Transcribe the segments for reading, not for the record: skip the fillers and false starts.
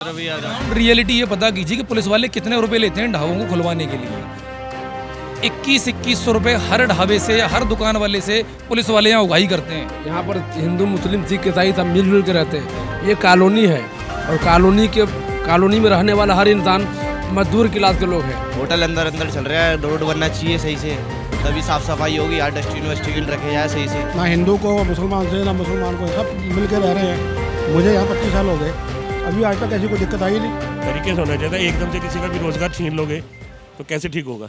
Reality ये पता कीजिए कि पुलिस वाले कितने रुपए लेते हैं ढाबों को खुलवाने के लिए। 2100 रुपए हर ढाबे से या हर दुकान वाले से पुलिस वाले यहाँ उगाही करते हैं। यहाँ पर हिंदू मुस्लिम सिख ईसाई सब मिलजुल के रहते हैं। ये कॉलोनी है और कॉलोनी में रहने वाला हर इंसान मजदूर क्लास के लोग हैं। होटल अंदर चल रहा है, रोड बनना चाहिए सही से, तभी साफ सफाई होगी। यार डस्टबिन वस्टबिन रखे जाए सही से। ना हिंदू को मुसलमान से ना मुसलमान को, सब मिल के रह रहे हैं। मुझे यहाँ 25 साल हो गए, अभी आज तक ऐसी कोई दिक्कत आई नहीं। तरीके से होना चाहिए। एकदम से किसी का भी रोजगार छीन लोगे तो कैसे ठीक होगा।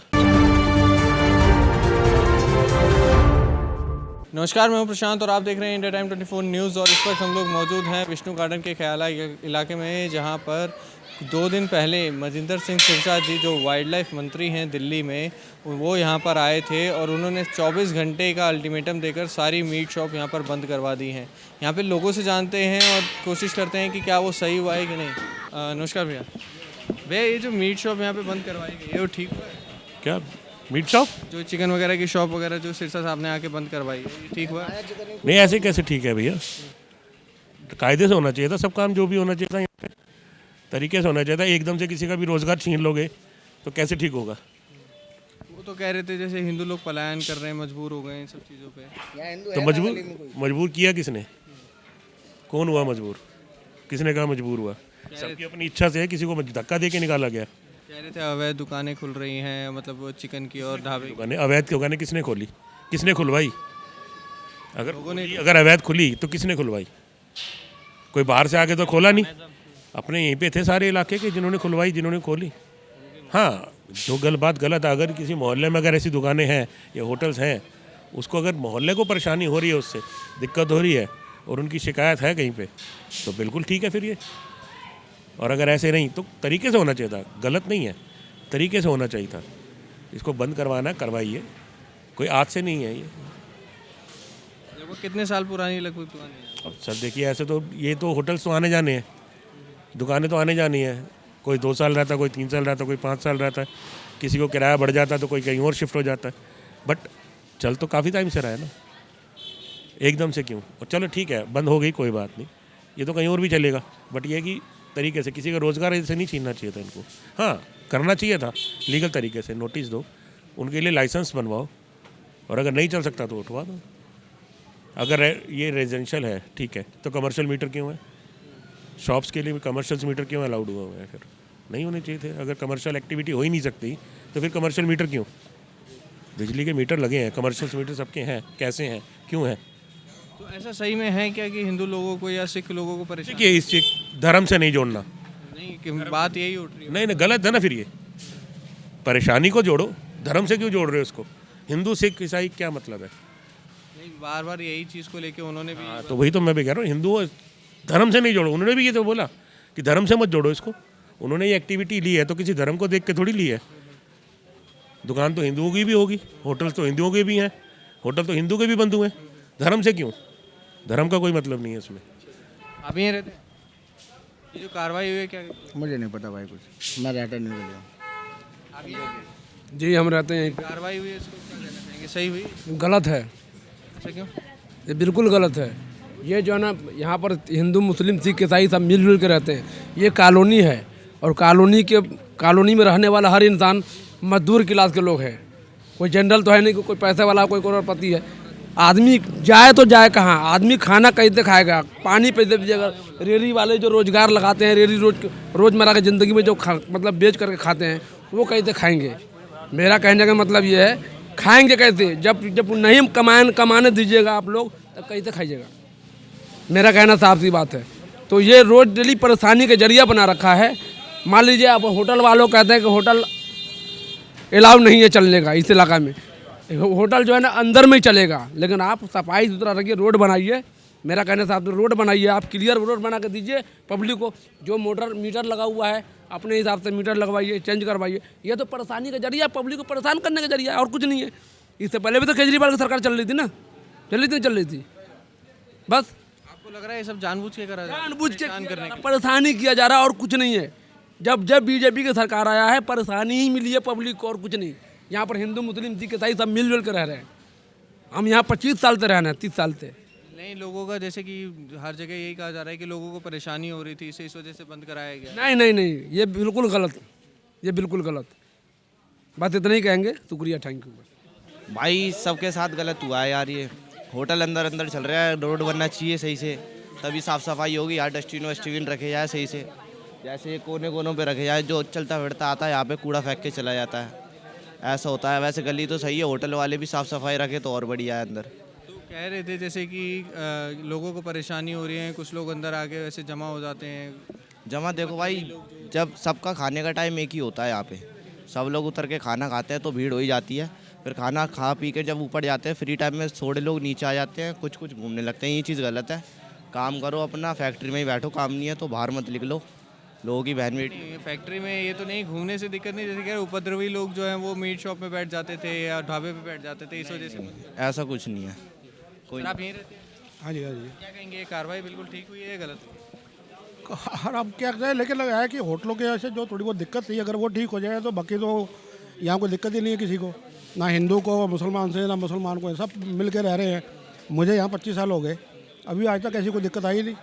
नमस्कार, मैं हूं प्रशांत और आप देख रहे हैं इंडिया टाइम 24 न्यूज़। और इस वक्त हम लोग मौजूद हैं विष्णु गार्डन के ख्याला इलाके में, जहां पर 2 दिन पहले मजिंदर सिंह सिरसा जी जो वाइल्ड लाइफ मंत्री हैं दिल्ली में, वो यहां पर आए थे और उन्होंने 24 घंटे का अल्टीमेटम देकर सारी मीट शॉप यहां पर बंद करवा दी हैं। यहाँ पे लोगों से जानते हैं और कोशिश करते हैं कि क्या वो सही हुआ है कि नहीं। नमस्कार भैया। भैया, ये जो मीट शॉप यहाँ पे बंद करवाई गई है वो ठीक हुआ है? क्या मीट शॉप? जो चिकन वगैरह की शॉप वगैरह जो सिरसा साहब ने आके बंद करवाई है, ये ठीक हुआ है? नहीं, ऐसे कैसे ठीक है भैया। कायदे से होना चाहिए था सब काम, जो भी होना चाहिए था यहाँ पे तरीके से होना चाहिए था। एकदम से किसी का भी रोजगार छीन लोगे तो कैसे ठीक होगा। वो तो कह रहे थे जैसे हिंदू लोग पलायन कर रहे हैं, मजबूर हो गए हैं इन सब चीज़ों पे। तो मजबूर किया किसने? कौन हुआ मजबूर? किसने कहा मजबूर हुआ? सबकी अपनी इच्छा से है, किसी को धक्का दे के निकाला गया। कह रहे थे अवैध दुकानें खुल रही हैं, मतलब वो चिकन की और ढाबे की। दुकानें अवैध की दुकानें किसने खोली? किसने खुलवाई? अगर अवैध खुली तो किसने खुलवाई? कोई बाहर से आके तो खोला नहीं। अपने यहीं पे थे सारे इलाके के जिन्होंने खुलवाई, जिन्होंने खोली। हाँ, जो बात गलत है, अगर किसी मोहल्ले में अगर ऐसी दुकानें हैं या होटल्स हैं, उसको अगर मोहल्ले को परेशानी हो रही है, उससे दिक्कत हो रही है और उनकी शिकायत है कहीं पे, तो बिल्कुल ठीक है फिर ये। और अगर ऐसे नहीं तो तरीके से होना चाहिए था। गलत नहीं है, तरीके से होना चाहिए था। इसको बंद करवाना करवाइए, कोई आज से नहीं है ये। वो कितने साल पुरानी लगभग पुरानी है? अब सर देखिए, ऐसे तो ये तो होटल्स तो आने जाने हैं, दुकानें तो आने जानी है। कोई 2 साल रहता है, कोई 3 साल रहता है, कोई 5 साल रहता है। किसी को किराया बढ़ जाता है तो कोई कहीं और शिफ्ट हो जाता है। बट चल तो काफ़ी टाइम से रहा है ना, एकदम से क्यों? और चलो ठीक है, बंद हो गई, कोई बात नहीं, ये तो कहीं और भी चलेगा। बट ये कि तरीके से किसी का रोज़गार ऐसे नहीं छीनना चाहिए था इनको। हाँ, करना चाहिए था लीगल तरीके से, नोटिस दो, उनके लिए लाइसेंस बनवाओ, और अगर नहीं चल सकता तो उठवा दो। अगर ये रेजिडेंशियल है ठीक है, तो कमर्शियल मीटर क्यों है? शॉप्स के लिए कमर्शियल मीटर क्यों अलाउड हुआ है? फिर नहीं होने चाहिए थे। अगर कमर्शियल एक्टिविटी हो ही नहीं सकती तो फिर कमर्शियल मीटर क्यों? बिजली के मीटर लगे हैं, कमर्शियल मीटर सबके हैं, कैसे हैं, क्यों हैं? तो ऐसा सही में है क्या कि हिंदू लोगों को या सिख लोगों को परेशानी? देखिए, इस धर्म से नहीं जोड़ना। नहीं, कि बात यही उठ रही है। नहीं, गलत है ना फिर ये। परेशानी को जोड़ो, धर्म से क्यों जोड़ रहे हो इसको? हिंदू सिख ईसाई क्या मतलब है? नहीं, बार बार यही चीज़ को लेके उन्होंने भी तो वही तो मैं भी कह रहा हूँ, हिंदू धर्म से नहीं जोड़ो। उन्होंने भी ये तो बोला कि धर्म से मत जोड़ो इसको। उन्होंने ये एक्टिविटी ली है तो किसी धर्म को देख के थोड़ी ली है। दुकान तो हिंदुओं की भी होगी, होटल तो हिंदुओं के भी हैं, होटल तो हिंदू के भी बंद हुए हैं। धर्म से क्यों? धर्म का कोई मतलब नहीं है इसमें। आप यहीं रहते हैं? ये जो कार्रवाई हुई है क्या? मुझे नहीं पता भाई कुछ, मैं रहता नहीं गया। आप ये जी हम रहते हैं। कार्रवाई हुई है, इसको क्या कहना चाहेंगे? सही हुई? गलत है, ऐसा क्यों? ये बिल्कुल गलत है। ये जो है ना, यहाँ पर हिंदू मुस्लिम सिख ईसाई सब मिलजुल के रहते हैं। ये कॉलोनी है और कॉलोनी में रहने वाला हर इंसान मजदूर क्लास के लोग हैं। कोई जनरल तो है नहीं, कोई पैसे वाला, कोई करोड़पति है। आदमी जाए तो जाए कहाँ? आदमी खाना कैसे खाएगा? पानी पैसे दीजिएगा। रेहड़ी वाले जो रोजगार लगाते हैं, रेहड़ी रोजमर्रा की ज़िंदगी में जो मतलब बेच करके खाते हैं, वो कैसे खाएंगे? मेरा कहने का मतलब ये है, खाएंगे कैसे? जब नहीं कमाने दीजिएगा आप लोग, तब कैसे खाइएगा? मेरा कहना साफ सी बात है। तो ये रोज डेली परेशानी का जरिया बना रखा है। मान लीजिए आप होटल वालों कहते हैं कि होटल अलाउ नहीं है चलने का इस इलाका में, होटल जो है ना अंदर में ही चलेगा, लेकिन आप सफाई सुथरा रखिए, रोड बनाइए। मेरा कहना साहब, रोड बनाइए, आप क्लियर रोड बना के दीजिए पब्लिक को। जो मीटर लगा हुआ है अपने हिसाब से मीटर लगवाइए, चेंज करवाइए। ये तो परेशानी का जरिया, पब्लिक को परेशान करने का जरिया है और कुछ नहीं है। इससे पहले भी तो केजरीवाल की सरकार चल रही थी ना, चल रही थी। बस आपको लग रहा है ये सब जानबूझ के करा जा रहा है? जानबूझ के परेशान करने के? परेशानी किया जा रहा है और कुछ नहीं है। जब बीजेपी की सरकार आया है, परेशानी ही मिली है पब्लिक को और कुछ नहीं। यहाँ पर हिंदू मुस्लिम सिख ईसाई सब मिलजुल कर रह रहे हैं। हम यहाँ 25 साल से रहना है, 30 साल से। नहीं, लोगों का जैसे कि हर जगह यही कहा जा रहा है कि लोगों को परेशानी हो रही थी, इसे इस वजह से बंद कराया गया। नहीं नहीं नहीं, ये बिल्कुल गलत, ये बिल्कुल गलत। बस इतना ही कहेंगे, शुक्रिया, थैंक यू। भाई सबके साथ गलत हुआ है यार, ये होटल अंदर अंदर चल रहा है, रोड बनना चाहिए सही से, तभी साफ़ सफाई होगी यार। डस्टबिन वस्टबिन रखे जाए सही से, जैसे कोने कोनों पे रखे जाए, जो चलता फिरता आता है यहाँ पे कूड़ा फेंक के चला जाता है, ऐसा होता है। वैसे गली तो सही है, होटल वाले भी साफ़ सफाई रखे तो और बढ़िया है अंदर। तो कह रहे थे जैसे कि लोगों को परेशानी हो रही है, कुछ लोग अंदर आके वैसे जमा हो जाते हैं। जमा देखो भाई, जब सबका खाने का टाइम एक ही होता है यहाँ पे, सब लोग उतर के खाना खाते हैं तो भीड़ हो ही जाती है। फिर खाना खा पी के जब ऊपर जाते हैं फ्री टाइम में थोड़े लोग नीचे आ जाते हैं, कुछ कुछ घूमने लगते हैं। ये चीज़ गलत है। काम करो अपना, फैक्ट्री में ही बैठो, काम नहीं है तो बाहर मत निकलो, लोगों की बहन बेटी। नहीं, फैक्ट्री में ये तो नहीं, घूमने से दिक्कत नहीं, जैसे कह रहे उपद्रवी लोग जो हैं वो मीट शॉप में बैठ जाते थे या ढाबे पे बैठ जाते थे, इस वजह से। ऐसा कुछ नहीं है कोई। सर, आप यहीं रहते हैं? हाँ जी, हाँ जी। क्या कहेंगे, ये कार्रवाई बिल्कुल ठीक हुई है या गलत? हर अब क्या करें, लेकिन लगा है कि होटलों के ऐसे जो थोड़ी बहुत दिक्कत थी, अगर वो ठीक हो जाए तो बाकी तो यहाँ कोई दिक्कत ही नहीं है किसी को, ना हिंदू को मुसलमान से, ना मुसलमान को, सब मिल के रह रहे हैं। मुझे यहाँ 25 साल हो गए, अभी आज तक ऐसी कोई दिक्कत आई नहीं।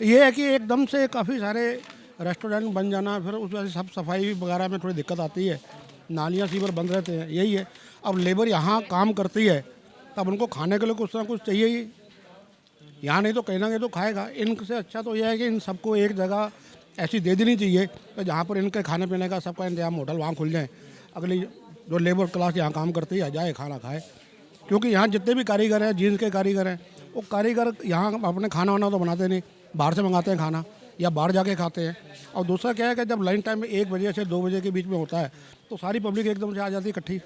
ये है कि एकदम से काफ़ी सारे रेस्टोरेंट बन जाना, फिर उस वजह से सब सफाई वगैरह में थोड़ी दिक्कत आती है, नालियाँ सीवर बंद रहते हैं, यही है। अब लेबर यहाँ काम करती है तब उनको खाने के लिए कुछ ना कुछ चाहिए ही, यहाँ नहीं तो कहीं ना कहीं तो खाएगा। इनसे अच्छा तो यह है कि इन सबको एक जगह ऐसी दे देनी चाहिए तो जहाँ पर इनके खाने पीने का सबका इंतजाम, होटल वहाँ खुल जाए, अगली जो लेबर क्लास यहाँ काम करती है जाए खाना खाए। क्योंकि यहाँ जितने भी कारीगर हैं, जीन्स के कारीगर हैं, वो कारीगर यहाँ अपने खाना वाना तो बनाते नहीं, बाहर से मंगाते हैं खाना या बाहर जाके खाते हैं। और दूसरा क्या है कि जब लाइन टाइम में 1 बजे से 2 बजे के बीच में होता है तो सारी पब्लिक एकदम से आ जाती है इकट्ठी,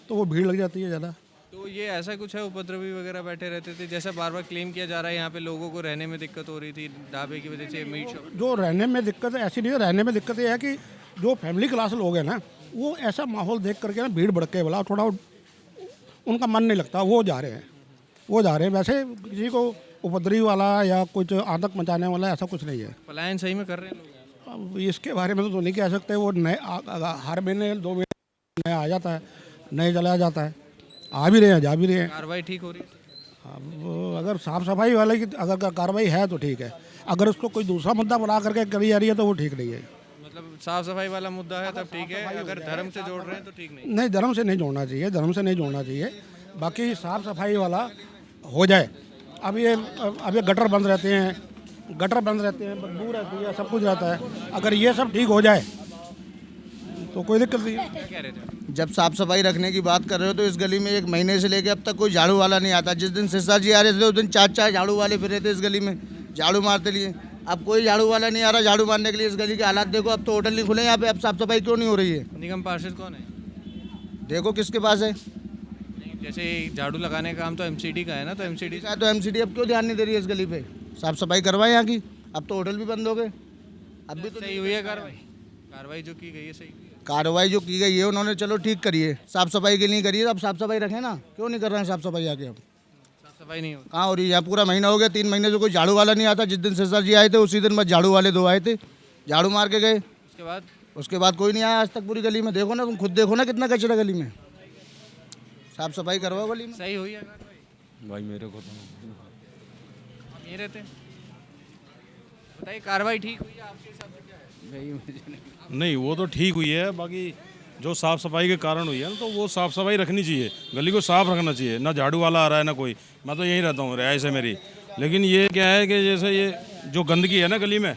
तो वो भीड़ लग जाती है ज़्यादा। तो ये ऐसा कुछ है, उपद्रवी वगैरह बैठे रहते थे, जैसा बार बार क्लेम किया जा रहा है यहाँ पे लोगों को रहने में दिक्कत हो रही थी ढाबे की वजह से, मीट शॉप। जो रहने में दिक्कत है ऐसी नहीं है, रहने में दिक्कत ये है कि जो फैमिली क्लास लोग हैं ना, वो ऐसा माहौल देख करके ना भीड़ भड़के वाला थोड़ा उनका मन नहीं लगता, वो जा रहे हैं। वैसे किसी को उपद्रवी वाला या कुछ आतंक मचाने वाला ऐसा कुछ नहीं है। पलायन सही में कर रहे हैं लोग? अब इसके बारे में तो नहीं कह सकते, वो नए हर महीने 2 महीने नया आ जाता है, नए चला जाता है, आ भी रहे हैं जा भी रहे हैं। कार्रवाई ठीक हो रही है? अब अगर साफ़ सफाई वाले की अगर कार्रवाई है तो ठीक है, अगर उसको कोई दूसरा मुद्दा बना करके करी जा रही है तो वो ठीक नहीं है। मतलब साफ सफाई वाला मुद्दा है तब ठीक है, अगर धर्म से जोड़ रहे हैं तो ठीक नहीं। नहीं, धर्म से नहीं जोड़ना चाहिए, धर्म से नहीं जोड़ना चाहिए। बाकी साफ़ सफाई वाला हो जाए। अब ये गटर बंद रहते हैं, बदबू रहती है, सब कुछ रहता है, अगर ये सब ठीक हो जाए तो कोई दिक्कत नहीं है। क्या कह रहे थे? जब साफ़ सफाई रखने की बात कर रहे हो तो इस गली में 1 महीने से लेके अब तक कोई झाड़ू वाला नहीं आता। जिस दिन सिरसा जी आ रहे थे उस दिन 4 झाड़ू वाले फिर रहे थे इस गली में झाड़ू मारते लिए। अब कोई झाड़ू वाला नहीं आ रहा झाड़ू मारने के लिए। इस गली के हालात देखो, अब तो होटल नहीं खुले यहाँ पे, अब साफ़ सफाई क्यों नहीं हो रही है? निगम पार्षद कौन है? देखो किसके पास है। जैसे झाड़ू लगाने का काम तो एमसीडी का है ना, तो एमसीडी तो एमसीडी अब क्यों ध्यान नहीं दे रही है इस गली पे? साफ़ सफाई करवाएं यहाँ की। अब तो होटल भी बंद हो गए। अब भी तो सही हुई है कार्रवाई जो की गई है, सही हुई है। कार्रवाई जो की गई है उन्होंने चलो ठीक करी है, साफ़ सफाई के लिए करी है, अब साफ़ सफाई रखें ना। क्यों नहीं कर रहे हैं साफ़ सफाई आके? अब साफ सफाई नहीं होती। कहाँ हो रही है? यहाँ पूरा महीना हो गया, 3 महीने से कोई झाड़ू वाला नहीं आता। जिस दिन सिरसा जी आए थे उसी दिन बस झाड़ू वाले 2 आए थे, झाड़ू मार के गए। उसके बाद कोई नहीं आया आज तक पूरी गली में। देखो ना, तुम खुद देखो ना कितना कचरा गली में। साफ़ सफाई करवाओ गली में। सही हुई है कार्रवाई? भाई मेरे को तो आप यहीं रहते हैं? बताइए, कार्रवाई ठीक हुई है आपके हिसाब से? क्या है नहीं, वो तो ठीक हुई है, बाकी जो साफ़ सफाई के कारण हुई है ना, तो वो साफ़ सफाई रखनी चाहिए, गली को साफ़ रखना चाहिए। ना झाड़ू वाला आ रहा है ना कोई। मैं तो यहीं रहता हूँ, रिहाइश है मेरी। लेकिन ये क्या है कि जैसे ये जो गंदगी है ना गली में,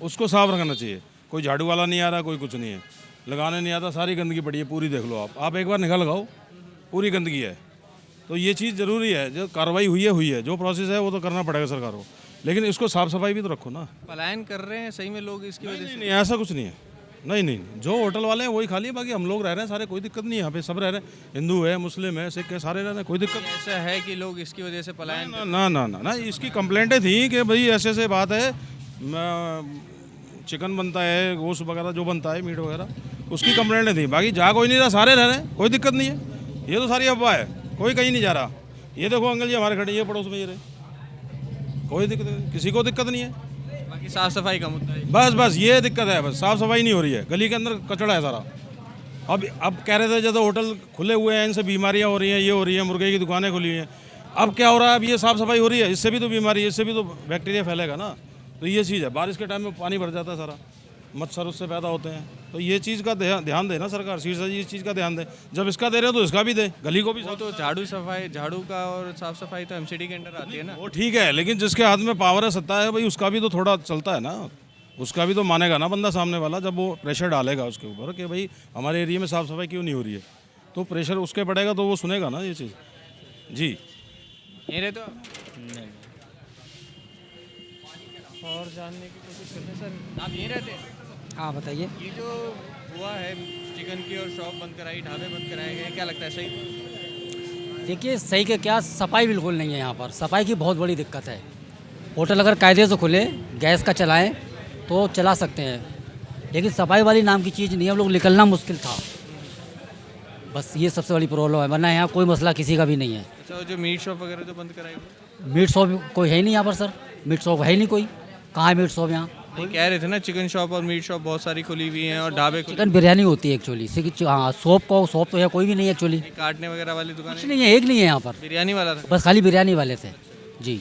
उसको साफ़ रखना चाहिए। कोई झाड़ू वाला नहीं आ रहा, कोई कुछ नहीं है, लगाने नहीं आता, सारी गंदगी पड़ी है पूरी। देख लो आप एक बार निकाल लगाओ, पूरी गंदगी है। तो ये चीज़ ज़रूरी है, जो कार्रवाई हुई है, जो प्रोसेस है वो तो करना पड़ेगा सरकार को, लेकिन इसको साफ़ सफाई भी तो रखो ना। पलायन कर रहे हैं सही में लोग इसकी वजह से? नहीं, ऐसा कुछ नहीं है। नहीं, जो होटल वाले हैं वही खाली है, बाकी हम लोग रह रहे हैं सारे, कोई दिक्कत नहीं है। यहाँ पे सब रह रहे हैं, हिंदू है, मुस्लिम है, सिख है, सारे रह रहे हैं, कोई दिक्कत नहीं। ऐसा है कि लोग इसकी वजह से पलायन? ना, इसकी कंप्लेंटें थी कि भाई ऐसे बात है, चिकन बनता है, गोश्त वगैरह जो बनता है, मीट वगैरह, उसकी कंप्लेंटें थी। बाकी जा कोई नहीं रहा, सारे रह रहे हैं, कोई दिक्कत नहीं है। ये तो सारी अफवाह है, कोई कहीं नहीं जा रहा। ये देखो अंकल जी हमारे खड़े, ये पड़ोस में ये रहे, कोई दिक्कत नहीं, किसी को दिक्कत नहीं है। बाकी साफ सफाई का मुद्दा है। बस ये दिक्कत है, बस साफ़ सफाई नहीं हो रही है, गली के अंदर कचड़ा है सारा। अब कह रहे थे जैसे होटल खुले हुए हैं, इनसे बीमारियां हो रही हैं, ये हो रही है, मुर्गे की दुकानें खुली हुई हैं। अब क्या हो रहा है, अब ये साफ़ सफाई हो रही है, इससे भी तो बीमारी है, इससे भी तो बैक्टीरिया फैलेगा ना। तो ये चीज़ है, बारिश के टाइम में पानी भर जाता है सारा, मच्छर उससे पैदा होते हैं। तो ये चीज़ का ध्यान देना सरकार, शीर्षा जी इस चीज़ का ध्यान दे। जब इसका दे रहे हो तो इसका भी दे, गली को भी। वो तो झाड़ू का और साफ सफाई तो एमसीडी के अंडर आती है ना। वो ठीक है, लेकिन जिसके हाथ में पावर है, सत्ता है भाई, उसका भी तो थोड़ा चलता है ना, उसका भी तो मानेगा ना बंदा सामने वाला। जब वो प्रेशर डालेगा उसके ऊपर कि भाई हमारे एरिया में साफ़ सफाई क्यों नहीं हो रही है, तो प्रेशर उसके पड़ेगा तो वो सुनेगा ना ये चीज़। जी यहीं रहते हो नहीं। और जानने की कोशिश करते हैं सर, आप यहीं रहते हैं? हाँ बताइए। ये जो हुआ है चिकन की और शॉप बंद कराई, ढाबे बंद कराए गए, क्या लगता है सही? देखिए सही के क्या, सफाई बिल्कुल नहीं है यहाँ पर, सफाई की बहुत बड़ी दिक्कत है। होटल अगर कायदे से खुले, गैस का चलाएं तो चला सकते हैं, लेकिन सफाई वाली नाम की चीज़ नहीं है, हम लोग निकलना मुश्किल था। बस ये सबसे बड़ी प्रॉब्लम है, वरना यहाँ कोई मसला किसी का भी नहीं है। अच्छा, जो मीट शॉप वगैरह जो बंद कराई हुई? मीट शॉप कोई है ही नहीं यहाँ पर सर, मीट शॉप है ही नहीं कोई। कहाँ है मीट शॉप यहाँ? नहीं, कह रहे थे ना चिकन शॉप और मीट शॉप बहुत सारी खुली हुई हैं और ढाबे चिकन बिरयानी होती है एक्चुअली, हाँ शॉप तो है कोई भी नहीं है एक्चुअली, काटने वगैरह वाली दुकान कुछ नहीं है, एक नहीं है यहाँ पर, बिरयानी वाला था बस खाली बिरयानी वाले थे जी,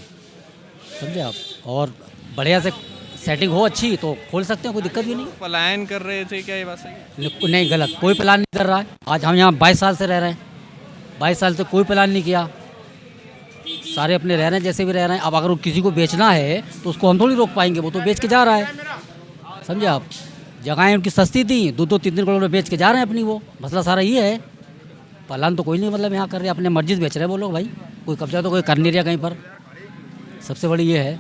समझे आप। और बढ़िया से सेटिंग हो अच्छी तो खोल सकते हैं, कोई दिक्कत भी नहीं। पलायन कर रहे थे, क्या ये बात सही है? नहीं गलत, कोई प्लान नहीं कर रहा है। आज हम यहाँ 22 साल से रह रहे हैं, 22 साल से कोई प्लान नहीं किया, सारे अपने रह रहे हैं जैसे भी रह रहे हैं। अब अगर किसी को बेचना है तो उसको हम थोड़ी रोक पाएंगे, वो तो बेच के जा रहा है, समझे आप। जगहें उनकी सस्ती थी, 2-3 करोड़ में बेच के जा रहे हैं अपनी, वो मसला सारा ये है। प्लान तो कोई नहीं मतलब यहाँ कर रहे, अपने मर्जी से बेच रहे हैं वो लोग भाई, कोई कब्जा तो कोई कर नहीं रहा कहीं पर, सबसे बड़ी ये है,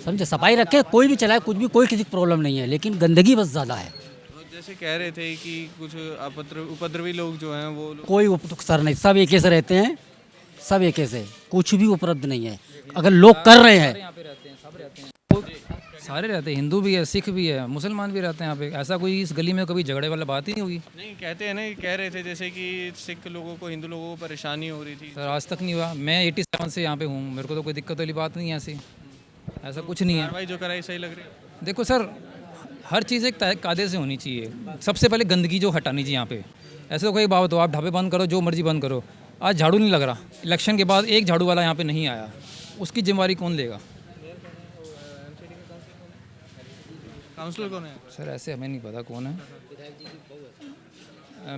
समझे। सफाई रखे, कोई भी चलाए कुछ भी, कोई किसी की प्रॉब्लम नहीं है, लेकिन गंदगी बस ज़्यादा है। जैसे कह रहे थे कि कुछ उपद्रवी लोग जो हैं वो कोई सर नहीं, सब एक से रहते हैं, सब एक से, कुछ भी उपलब्ध नहीं है। अगर लोग कर रहे हैं, सारे रहते हैं, हिंदू भी है, सिख भी है, मुसलमान भी रहते हैं यहाँ पे। ऐसा कोई इस गली में कभी झगड़े वाला बात ही नहीं हुई। नहीं कहते हैं ना, कह रहे थे जैसे कि सिख लोगों को, हिंदू लोगों को परेशानी हो रही थी। सर आज तक नहीं हुआ, मैं 87 से यहाँ पे हूँ, मेरे को तो कोई दिक्कत वाली बात नहीं है ऐसी, ऐसा कुछ नहीं है। कार्रवाई जो कराई सही लग रही है? देखो सर, हर चीज़ एक कायदे से होनी चाहिए। सबसे पहले गंदगी जो हटानी चाहिए यहाँ पे। ऐसे तो कोई बात हो, आप ढाबे बंद करो, जो मर्जी बंद करो, आज झाड़ू नहीं लग रहा, इलेक्शन के बाद एक झाड़ू वाला यहाँ पे नहीं आया, उसकी जिम्मेवारी कौन लेगा? काउंसलर कौन है? सर ऐसे हमें नहीं पता कौन है।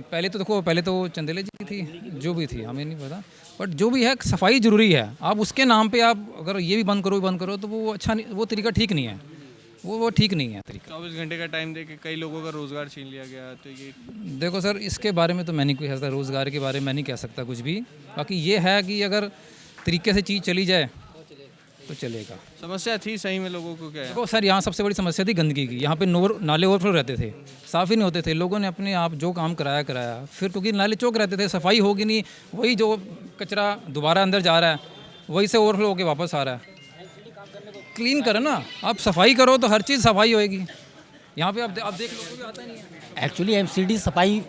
पहले तो देखो, पहले तो चंदेले जी थी, जो भी थी हमें नहीं पता, बट जो भी है सफाई ज़रूरी है। आप उसके नाम पे आप अगर ये भी बंद करो तो वो अच्छा नहीं, वो तरीका ठीक नहीं है, वो ठीक नहीं है तरीका। 24 घंटे का टाइम दे के कई लोगों का रोज़गार छीन लिया गया, तो ये देखो सर, इसके बारे में तो मैं नहीं कह सकता, रोज़गार के बारे में मैं नहीं कह सकता कुछ भी। बाकी ये है कि अगर तरीके से चीज़ चली जाए तो चलेगा। समस्या थी सही में लोगों को क्या है? देखो सर, यहाँ सबसे बड़ी समस्या थी गंदगी की। यहाँ पे नाले ओवरफ्लो रहते थे, साफ़ ही नहीं होते थे। लोगों ने अपने आप जो काम कराया, फिर क्योंकि नाले चौक रहते थे, सफाई होगी नहीं, वही जो कचरा दोबारा अंदर जा रहा है, वही से ओवरफ्लो होकर वापस आ रहा है। क्लीन करो ना, आप सफाई करो तो हर चीज़ सफाई होएगी। यहाँ पे आप देख लो, कोई आता नहीं है। एक्चुअली एमसीडी सफाई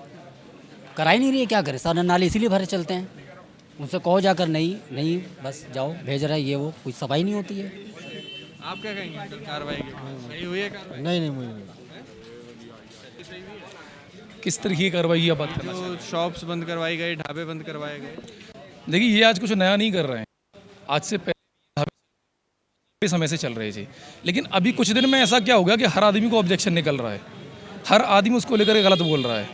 कराई नहीं रही है, क्या करे, सारे नाले इसीलिए भरे चलते हैं। उनसे कहो जाकर नहीं बस जाओ, भेज रहा है ये वो, कोई सफाई नहीं होती है। आप क्या कहेंगे कार्रवाई की? सही हुई है कार्रवाई? नहीं मुझे किस तरीके की कार्रवाई आप बात करना? जो शॉप्स बंद करवाई गई, ढाबे बंद करवाए गए। देखिए, ये आज कुछ नया नहीं कर रहे हैं, आज से पहले समय से चल रहे थे। लेकिन अभी कुछ दिन में ऐसा क्या हो गया कि हर आदमी को ऑब्जेक्शन निकल रहा है, हर आदमी उसको लेकर गलत बोल रहा है।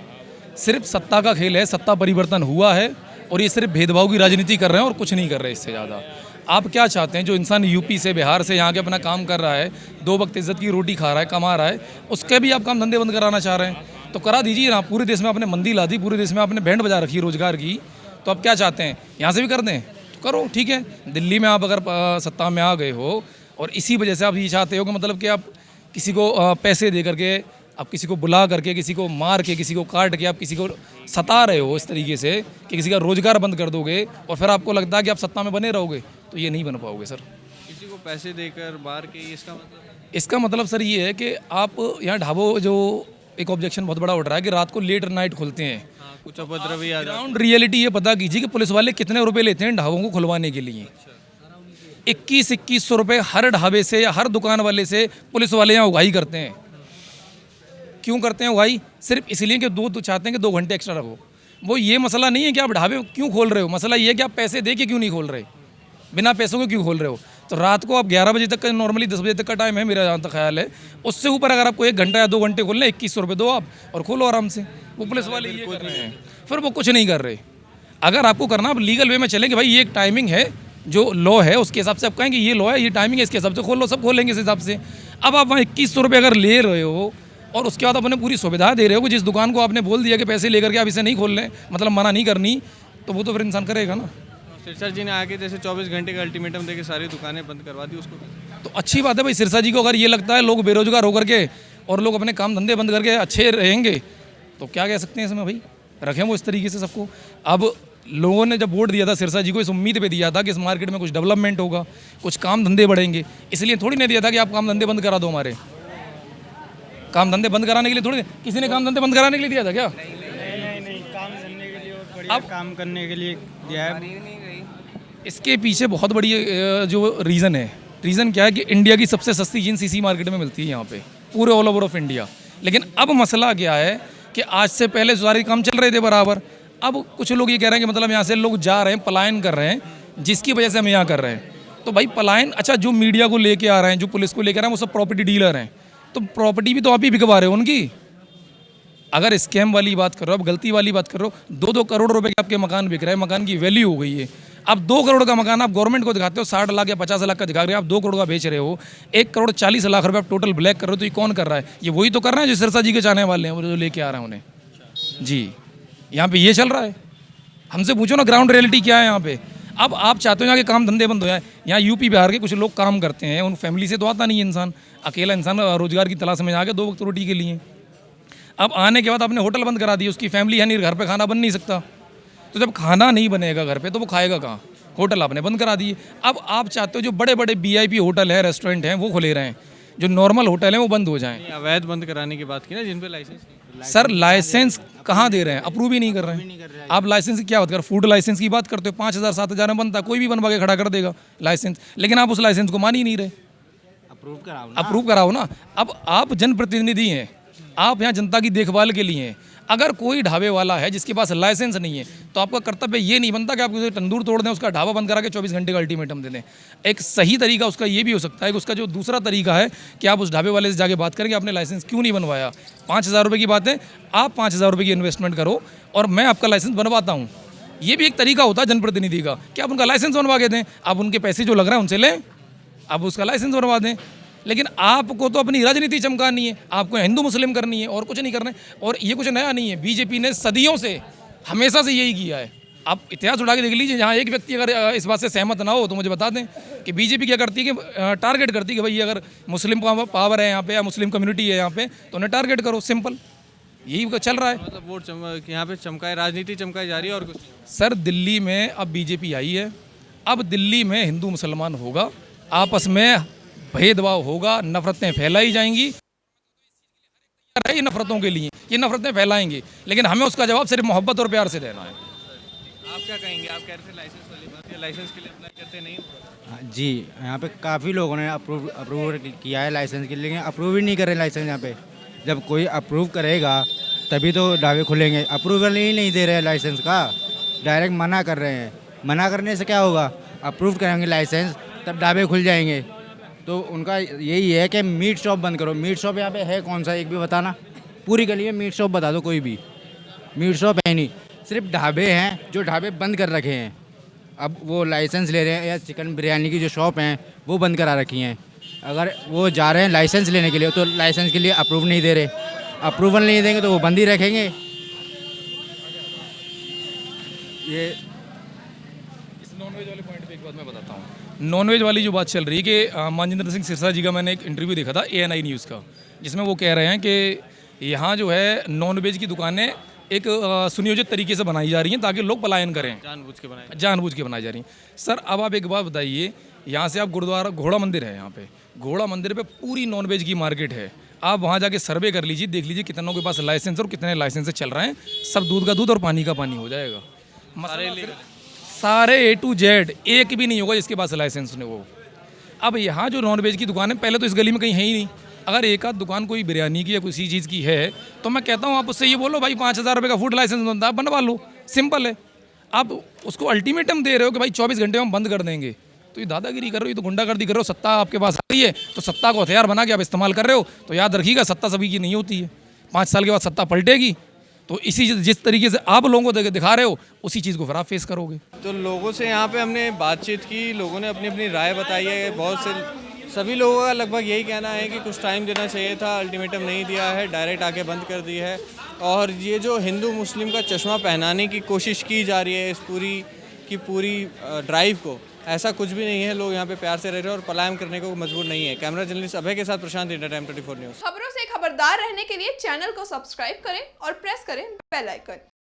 सिर्फ सत्ता का खेल है, सत्ता परिवर्तन हुआ है और ये सिर्फ भेदभाव की राजनीति कर रहे हैं और कुछ नहीं कर रहे इससे ज़्यादा। आप क्या चाहते हैं? जो इंसान यूपी से, बिहार से यहाँ के अपना काम कर रहा है, 2 वक्त इज्जत की रोटी खा रहा है, कमा रहा है, उसके भी आप काम धंधे बंद कराना चाह रहे हैं, तो करा दीजिए ना। पूरे देश में आपने मंदी ला दी, पूरे देश में आपने बैंड बजा रखी है रोजगार की, तो आप क्या चाहते हैं? यहाँ से भी कर दें तो करो, ठीक है। दिल्ली में आप अगर सत्ता में आ गए हो और इसी वजह से आप ये चाहते हो कि मतलब कि आप किसी को पैसे दे करके, आप किसी को बुला करके, किसी को मार के, किसी को काट के आप किसी को सता रहे हो इस तरीके से कि किसी का रोजगार बंद कर दोगे और फिर आपको लगता है कि आप सत्ता में बने रहोगे, तो ये नहीं बन पाओगे सर। किसी को पैसे देकर मार के, इसका मतलब सर ये है कि आप यहाँ ढाबों, जो एक ऑब्जेक्शन बहुत बड़ा उठ रहा है कि रात को लेट नाइट खुलते हैं, कुछ उपद्रवी आ जाते हैं। ग्राउंड रियलिटी ये पता कीजिए कि पुलिस वाले कितने रुपए लेते हैं ढाबों को खुलवाने के लिए। 2100 रुपये हर ढाबे से या हर दुकान वाले से पुलिस वाले यहाँ उगाही करते हैं। क्यों करते हैं उगाही? सिर्फ इसलिए कि चाहते हैं कि 2 घंटे एक्स्ट्रा रखो। वो ये मसला नहीं है कि आप ढाबे क्यों खोल रहे हो, मसला ये है कि आप पैसे दे के क्यों नहीं खोल रहे, बिना पैसों के क्यों खोल रहे हो। तो रात को आप 11 बजे तक का, नॉर्मली 10 बजे तक का टाइम है मेरा जहाँ तक ख्याल है, उससे ऊपर अगर आपको 1 घंटा या 2 घंटे खोलना है 2100 रुपये दो आप और खोलो आराम से। वो पुलिस वाले ये कर रहे हैं, फिर वो कुछ नहीं कर रहे। अगर आपको करना, आप लीगल वे में चलें कि भाई ये एक टाइमिंग है, जो लॉ है उसके हिसाब से आप कहें कि ये लॉ है, ये टाइमिंग है, इसके हिसाब से खोल लो, सब खोलेंगे इस हिसाब से। अब आप वहाँ 2100 रुपये अगर ले रहे हो और उसके बाद अपने पूरी सुविधा दे रहे हो कि जिस दुकान को आपने बोल दिया कि पैसे लेकर के आप इसे नहीं खोल लें, मतलब मना नहीं करनी, तो वो तो फिर इंसान करेगा ना। सिरसा जी ने आके जैसे 24 घंटे का अल्टीमेटम देके सारी दुकानें बंद करवा दी, उसको तो अच्छी बात है भाई। सिरसा जी को अगर ये लगता है लोग बेरोजगार होकर के और लोग अपने काम धंधे बंद करके अच्छे रहेंगे, तो क्या कह सकते हैं इसमें भाई, रखें वो इस तरीके से सबको। अब लोगों ने जब वोट दिया था सिरसा जी को, इस उम्मीद पे दिया था कि इस मार्केट में कुछ डेवलपमेंट होगा, कुछ काम धंधे बढ़ेंगे, इसलिए थोड़ी नहीं दिया था कि आप काम धंधे बंद करा दो। हमारे काम धंधे बंद कराने के लिए थोड़ी, किसी ने काम धंधे बंद कराने के लिए दिया था क्या? नहीं, काम करने के लिए और बढ़िया काम करने के लिए दिया है। इसके पीछे बहुत बड़ी जो रीज़न है, रीज़न क्या है कि इंडिया की सबसे सस्ती जीन्स इसी मार्केट में मिलती है यहाँ पे, पूरे ऑल ओवर ऑफ इंडिया। लेकिन अब मसला क्या है कि आज से पहले सारे काम चल रहे थे बराबर, अब कुछ लोग ये कह रहे हैं कि मतलब यहाँ से लोग जा रहे हैं, पलायन कर रहे हैं, जिसकी वजह से हम यहाँ कर रहे हैं। तो भाई पलायन, अच्छा जो मीडिया को लेके आ रहे हैं, जो पुलिस को लेकर आ रहे हैं, वो सब प्रॉपर्टी डीलर हैं, तो प्रॉपर्टी भी तो आप ही बिकवा रहे हो उनकी। अगर स्कैम वाली बात कर रहे हो, अब गलती वाली बात कर रहे हो, 2-2 करोड़ रुपए के आपके मकान बिक रहे हैं, मकान की वैल्यू हो गई है। अब 2 करोड़ का मकान आप गवर्नमेंट को दिखाते हो 60 लाख या 50 लाख का दिखा रहे हो, आप 2 करोड़ का बेच रहे हो, 1 करोड़ 40 लाख रुपए आप टोटल ब्लैक कर रहे हो, तो ये कौन कर रहा है? ये वही तो कर रहे हैं जो सिरसा जी के चाहने वाले हैं, वो जो लेके आ रहे हैं उन्हें। जी, यहाँ पे ये चल रहा है। हमसे पूछो ना ग्राउंड रियलिटी क्या है यहाँ पे। अब आप चाहते हो यहाँ के काम धंधे बंद हो जाए। यहाँ यूपी बिहार के कुछ लोग काम करते हैं, उन फैमिली से तो आता नहीं है इंसान, अकेला इंसान रोजगार की तलाश में जाके 2 वक्त रोटी के लिए। अब आने के बाद आपने होटल बंद करा दी, उसकी फैमिली है नहीं, घर पे खाना बन नहीं सकता, तो जब खाना नहीं बनेगा घर पे तो वो खाएगा कहाँ? होटल आपने बंद करा दिए। अब आप चाहते हो जो बड़े बड़े VIP होटल है, रेस्टोरेंट हैं, वो खुले रहें, जो नॉर्मल होटल हैं वो बंद हो जाएं। अवैध बंद कराने की बात की ना, जिन पे लाइसेंस सर लाइसेंस कहाँ दे रहे हैं? अप्रूव ही नहीं कर रहे हैं। आप लाइसेंस की क्या बात कर, फूड लाइसेंस की बात करते हो, 5000-7000 में बनता, कोई भी बनवा के खड़ा कर देगा लाइसेंस, लेकिन आप उस लाइसेंस को मान ही नहीं रहे। अप्रूव कराओ ना। अब आप जनप्रतिनिधि हैं, आप यहाँ जनता की देखभाल के लिए हैं। अगर कोई ढाबे वाला है जिसके पास लाइसेंस नहीं है, तो आपका कर्तव्य ये नहीं बनता कि आप उसे तंदूर तोड़ दें, उसका ढाबा बंद करा के 24 घंटे का अल्टीमेटम दे दें। एक सही तरीका उसका ये भी हो सकता है कि उसका जो दूसरा तरीका है कि आप उस ढाबे वाले से जाके बात करें कि आपने लाइसेंस क्यों नहीं बनवाया। 5000 रुपये की बात है, आप 5000 रुपये की इन्वेस्टमेंट करो और मैं आपका लाइसेंस बनवाता हूँ। ये भी एक तरीका होता है जनप्रतिनिधि का कि आप उनका लाइसेंस बनवा के दें, आप उनके पैसे जो लग रहे हैं उनसे लें, आप उसका लाइसेंस बनवा दें। लेकिन आपको तो अपनी राजनीति चमकानी है, आपको हिंदू मुस्लिम करनी है और कुछ नहीं करना है। और ये कुछ नया नहीं है, बीजेपी ने सदियों से हमेशा से यही किया है। आप इतिहास उठा के देख लीजिए, जहाँ एक व्यक्ति अगर इस बात से सहमत ना हो तो मुझे बता दें कि बीजेपी क्या करती है कि टारगेट करती है कि भाई अगर मुस्लिम पावर है यहाँ पे या मुस्लिम कम्युनिटी है यहाँ पे तो उन्हें टारगेट करो, सिंपल यही चल रहा है। मतलब वोट यहाँ पे चमकाए, राजनीति चमकाई जा रही है और कुछ। सर दिल्ली में अब बीजेपी आई है, अब दिल्ली में हिंदू मुसलमान होगा, आपस में भेदभाव होगा, नफरतें फैलाई जाएंगी। ये नफरतों के लिए ये नफरतें फैलाएंगे, लेकिन हमें उसका जवाब सिर्फ मोहब्बत और प्यार से देना है। आप क्या कहेंगे? आप कह रहे थे लाइसेंस वाली बात, या लाइसेंस के लिए अप्लाई करते नहीं हो? जी, यहाँ पे काफ़ी लोगों ने अप्रूव किया है लाइसेंस के लिए, लेकिन अप्रूव ही नहीं कर रहे लाइसेंस यहाँ पे। जब कोई अप्रूव करेगा तभी तो ढाबे खुलेंगे। अप्रूवल ही नहीं दे रहे हैं लाइसेंस का, डायरेक्ट मना कर रहे हैं। मना करने से क्या होगा? अप्रूव करेंगे लाइसेंस तब ढाबे खुल जाएंगे। तो उनका यही है कि मीट शॉप बंद करो। मीट शॉप यहाँ पे है कौन सा, एक भी बताना। पूरी गली में मीट शॉप बता दो, कोई भी मीट शॉप है नहीं, सिर्फ ढाबे हैं जो ढाबे बंद कर रखे हैं। अब वो लाइसेंस ले रहे हैं, या चिकन बिरयानी की जो शॉप हैं वो बंद करा रखी हैं। अगर वो जा रहे हैं लाइसेंस लेने के लिए तो लाइसेंस के लिए अप्रूव नहीं दे रहे, अप्रूवल नहीं देंगे तो वो बंद ही रखेंगे। ये इस नॉनवेज वाले पॉइंट पे एक बात मैं बताता हूँ। नॉनवेज वाली जो बात चल रही है कि मानजिंदर सिंह सिरसा जी का मैंने एक इंटरव्यू देखा था ANI न्यूज़ का, जिसमें वो कह रहे हैं कि यहाँ जो है नॉनवेज की दुकानें एक सुनियोजित तरीके से बनाई जा रही हैं ताकि लोग पलायन करें, जानबूझ के बनाई जा रही हैं। सर अब आप एक बात बताइए, यहाँ से आप गुरुद्वारा घोड़ा मंदिर है, यहाँ पे घोड़ा मंदिर पे पूरी नॉनवेज की मार्केट है। आप वहाँ जाके सर्वे कर लीजिए, देख लीजिए कितनों के पास लाइसेंस और कितने लाइसेंस चल रहे हैं। सब दूध का दूध और पानी का पानी हो जाएगा। सारे A to Z, एक भी नहीं होगा जिसके पास लाइसेंस ने वो। अब यहाँ जो नॉनवेज की दुकान है, पहले तो इस गली में कहीं है ही नहीं। अगर एक आध दुकान कोई बिरयानी की या किसी चीज़ की है तो मैं कहता हूँ आप उससे ये बोलो भाई 5,000 रुपये का फूड लाइसेंस बनता है, आप बनवा लो, सिंपल है। आप उसको अल्टीमेटम दे रहे हो कि भाई 24 घंटे में हम बंद कर देंगे, तो ये दादागिरी कर रहे हो, ये तो गुंडागर्दी कर रहे हो। सत्ता आपके पास आ गई है तो सत्ता को हथियार बना के आप इस्तेमाल कर रहे हो, तो याद रखिएगा सत्ता सभी की नहीं होती है। 5 साल के बाद सत्ता पलटेगी, तो इसी जिस तरीके से आप लोगों को दिखा रहे हो उसी चीज़ को फिर आप फेस करोगे। तो लोगों से यहाँ पे हमने बातचीत की, लोगों ने अपनी अपनी राय बताई है। बहुत से सभी लोगों का लगभग यही कहना है कि कुछ टाइम देना चाहिए था, अल्टीमेटम नहीं दिया है, डायरेक्ट आके बंद कर दी है। और ये जो हिंदू मुस्लिम का चश्मा पहनाने की कोशिश की जा रही है इस पूरी ड्राइव को, ऐसा कुछ भी नहीं है। लोग यहाँ पे प्यार से रह रहे हैं और पलायन करने को मजबूर नहीं है। कैमरा जर्नलिस्ट अभय के साथ प्रशांत, इंडिया टाइम 24 न्यूज़। खबरों से खबरदार रहने के लिए चैनल को सब्सक्राइब करें और प्रेस करें बेल आइकन।